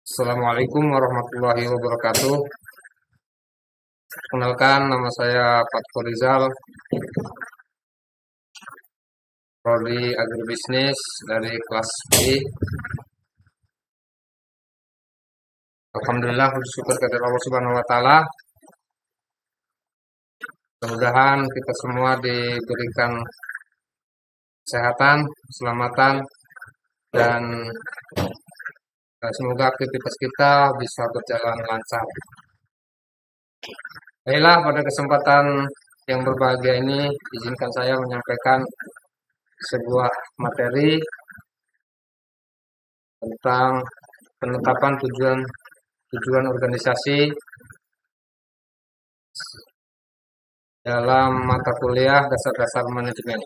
Assalamualaikum warahmatullahi wabarakatuh. Kenalkan, nama saya Fatko Rizal, prodi agribisnis dari kelas B. Alhamdulillah, bersyukur kepada Allah Subhanahu wa Ta'ala. Mudah-mudahan kita semua diberikan kesehatan, keselamatan, dan semoga aktivitas kita bisa berjalan lancar. Baiklah, pada kesempatan yang berbahagia ini, izinkan saya menyampaikan sebuah materi tentang penetapan tujuan organisasi dalam mata kuliah dasar-dasar manajemen.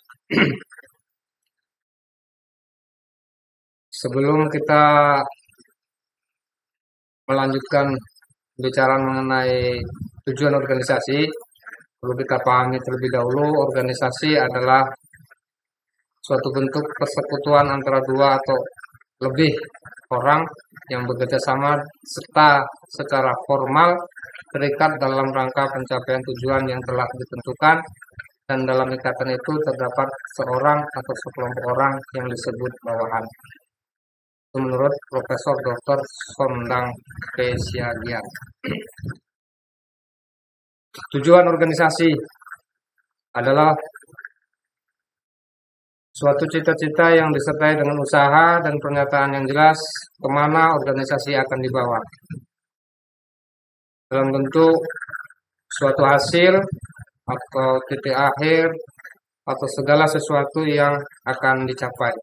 Sebelum kita melanjutkan bicara mengenai tujuan organisasi, perlu kita pahami terlebih dahulu, organisasi adalah suatu bentuk persekutuan antara dua atau lebih orang yang bekerja sama serta secara formal terikat dalam rangka pencapaian tujuan yang telah ditentukan, dan dalam ikatan itu terdapat seorang atau sekelompok orang yang disebut bawahan. Itu menurut Profesor Dr. Sondang P. Siagian. Tujuan organisasi adalah suatu cita-cita yang disertai dengan usaha dan pernyataan yang jelas kemana organisasi akan dibawa, dalam bentuk suatu hasil atau titik akhir atau segala sesuatu yang akan dicapai.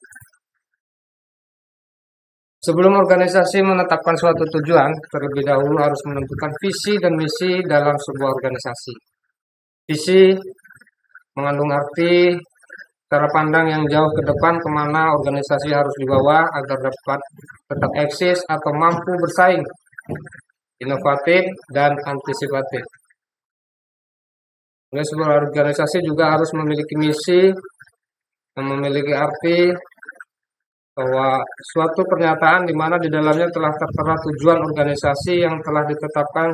Sebelum organisasi menetapkan suatu tujuan, terlebih dahulu harus menentukan visi dan misi dalam sebuah organisasi. Visi mengandung arti cara pandang yang jauh ke depan kemana organisasi harus dibawa agar dapat tetap eksis atau mampu bersaing, inovatif, dan antisipatif. Sebuah organisasi juga harus memiliki misi yang memiliki arti bahwa suatu pernyataan di mana di dalamnya telah tertera tujuan organisasi yang telah ditetapkan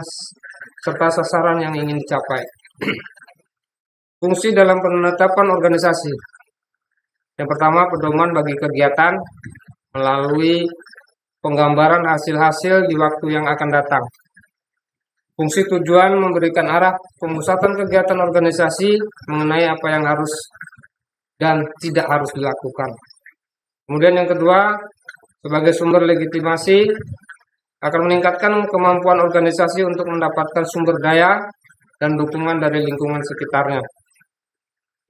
serta sasaran yang ingin dicapai. Fungsi dalam penetapan organisasi. Yang pertama, pedoman bagi kegiatan melalui penggambaran hasil-hasil di waktu yang akan datang. Fungsi tujuan memberikan arah pemusatan kegiatan organisasi mengenai apa yang harus dan tidak harus dilakukan. Kemudian yang kedua, sebagai sumber legitimasi akan meningkatkan kemampuan organisasi untuk mendapatkan sumber daya dan dukungan dari lingkungan sekitarnya.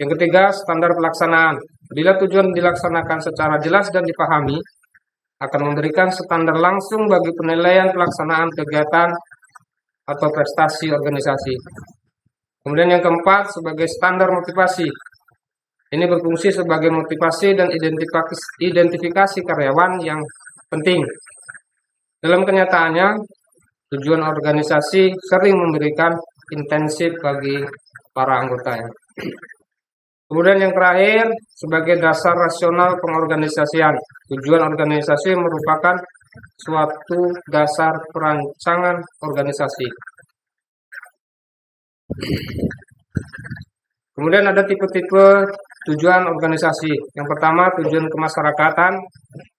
Yang ketiga, standar pelaksanaan. Bila tujuan dilaksanakan secara jelas dan dipahami, akan memberikan standar langsung bagi penilaian pelaksanaan kegiatan atau prestasi organisasi. Kemudian yang keempat, sebagai standar motivasi. Ini berfungsi sebagai motivasi dan identifikasi karyawan yang penting. Dalam kenyataannya, tujuan organisasi sering memberikan intensif bagi para anggotanya. Kemudian yang terakhir, sebagai dasar rasional pengorganisasian. Tujuan organisasi merupakan suatu dasar perancangan organisasi. Kemudian ada tipe-tipe tujuan organisasi. Yang pertama, tujuan kemasyarakatan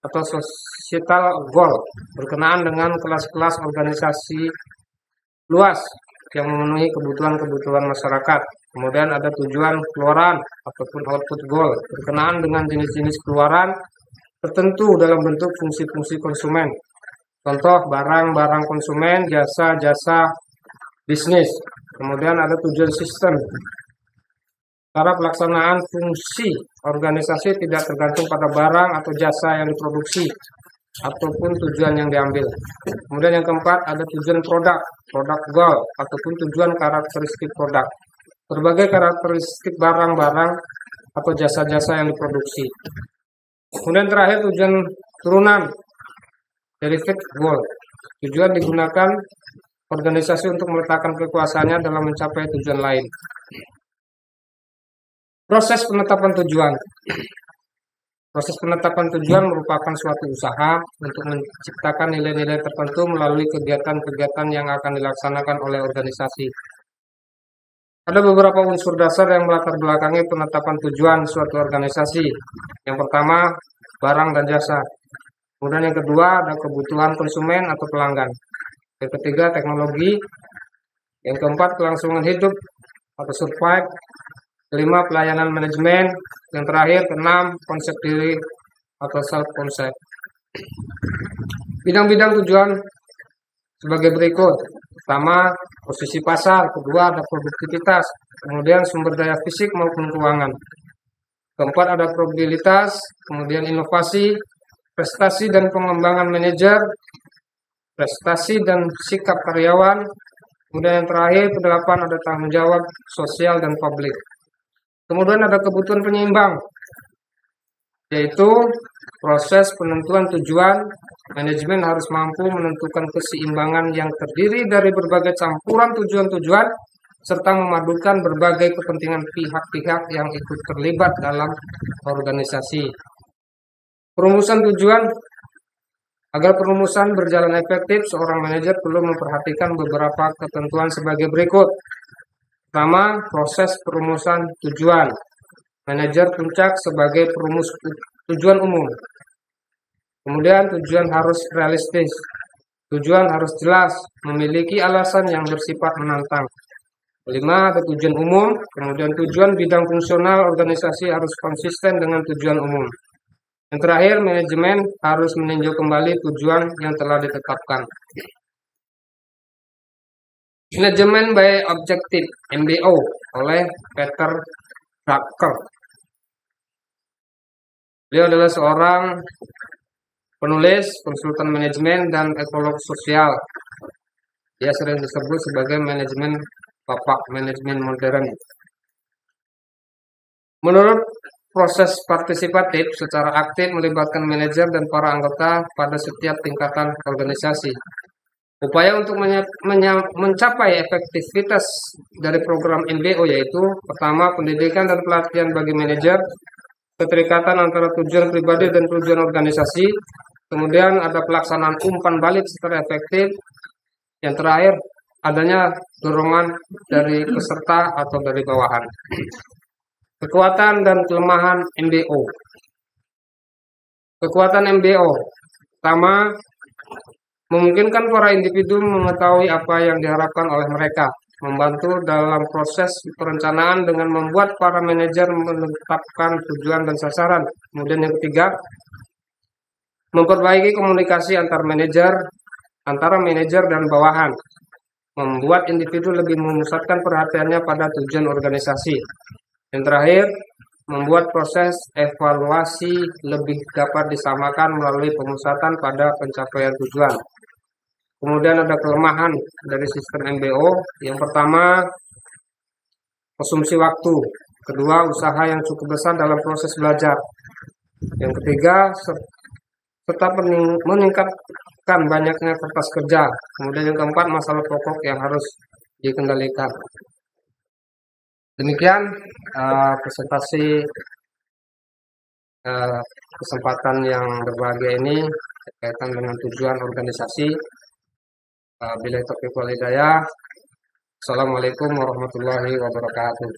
atau societal goal, berkenaan dengan kelas-kelas organisasi luas yang memenuhi kebutuhan-kebutuhan masyarakat. Kemudian ada tujuan keluaran ataupun output goal, berkenaan dengan jenis-jenis keluaran tertentu dalam bentuk fungsi-fungsi konsumen. Contoh, barang-barang konsumen, jasa-jasa bisnis. Kemudian ada tujuan sistem. Cara pelaksanaan fungsi organisasi tidak tergantung pada barang atau jasa yang diproduksi ataupun tujuan yang diambil. Kemudian yang keempat, ada tujuan produk goal ataupun tujuan karakteristik produk. Berbagai karakteristik barang-barang atau jasa-jasa yang diproduksi. Kemudian terakhir, tujuan turunan derivative goal. Tujuan digunakan organisasi untuk meletakkan kekuasaannya dalam mencapai tujuan lain. Proses penetapan tujuan. Proses penetapan tujuan merupakan suatu usaha untuk menciptakan nilai-nilai tertentu melalui kegiatan-kegiatan yang akan dilaksanakan oleh organisasi. Ada beberapa unsur dasar yang melatar belakangi penetapan tujuan suatu organisasi. Yang pertama, barang dan jasa. Kemudian yang kedua, ada kebutuhan konsumen atau pelanggan. Yang ketiga, teknologi. Yang keempat, kelangsungan hidup atau survive. Kelima, pelayanan manajemen. Yang terakhir, keenam, konsep diri atau self concept. Bidang-bidang tujuan sebagai berikut. Pertama, posisi pasar. Kedua, ada produktivitas. Kemudian sumber daya fisik maupun keuangan. Keempat, ada probabilitas. Kemudian inovasi, prestasi dan pengembangan manajer, prestasi dan sikap karyawan. Kemudian yang terakhir, kedelapan, ada tanggung jawab sosial dan publik. Kemudian ada kebutuhan penyeimbang, yaitu proses penentuan tujuan. Manajemen harus mampu menentukan keseimbangan yang terdiri dari berbagai campuran tujuan-tujuan serta memadukan berbagai kepentingan pihak-pihak yang ikut terlibat dalam organisasi. Perumusan tujuan. Agar perumusan berjalan efektif, seorang manajer perlu memperhatikan beberapa ketentuan sebagai berikut. Pertama, proses perumusan tujuan. Manajer puncak sebagai perumus tujuan umum. Kemudian tujuan harus realistis. Tujuan harus jelas, memiliki alasan yang bersifat menantang. Kelima, ada tujuan umum. Kemudian tujuan bidang fungsional organisasi harus konsisten dengan tujuan umum. Yang terakhir, manajemen harus meninjau kembali tujuan yang telah ditetapkan. Manajemen by Objective (MBO) oleh Peter Drucker. Beliau adalah seorang penulis, konsultan manajemen, dan ekolog sosial. Dia sering disebut sebagai manajemen bapak manajemen modern. Menurut proses partisipatif secara aktif melibatkan manajer dan para anggota pada setiap tingkatan organisasi. Upaya untuk mencapai efektivitas dari program MBO yaitu pertama, pendidikan dan pelatihan bagi manajer, keterikatan antara tujuan pribadi dan tujuan organisasi, kemudian ada pelaksanaan umpan balik secara efektif, yang terakhir adanya dorongan dari peserta atau dari bawahan. Kekuatan dan kelemahan MBO. Kekuatan MBO. Pertama, memungkinkan para individu mengetahui apa yang diharapkan oleh mereka, membantu dalam proses perencanaan dengan membuat para manajer menetapkan tujuan dan sasaran. Kemudian yang ketiga, memperbaiki komunikasi antara manajer dan bawahan, membuat individu lebih memusatkan perhatiannya pada tujuan organisasi. Yang terakhir, membuat proses evaluasi lebih dapat disamakan melalui pemusatan pada pencapaian tujuan. Kemudian ada kelemahan dari sistem MBO. Yang pertama, konsumsi waktu. Kedua, usaha yang cukup besar dalam proses belajar. Yang ketiga, serta meningkatkan banyaknya kertas kerja. Kemudian yang keempat, masalah pokok yang harus dikendalikan. Demikian presentasi kesempatan yang berbahagia ini berkaitan dengan tujuan organisasi. Billahi taufiq wal hidayah. Assalamualaikum warahmatullahi wabarakatuh.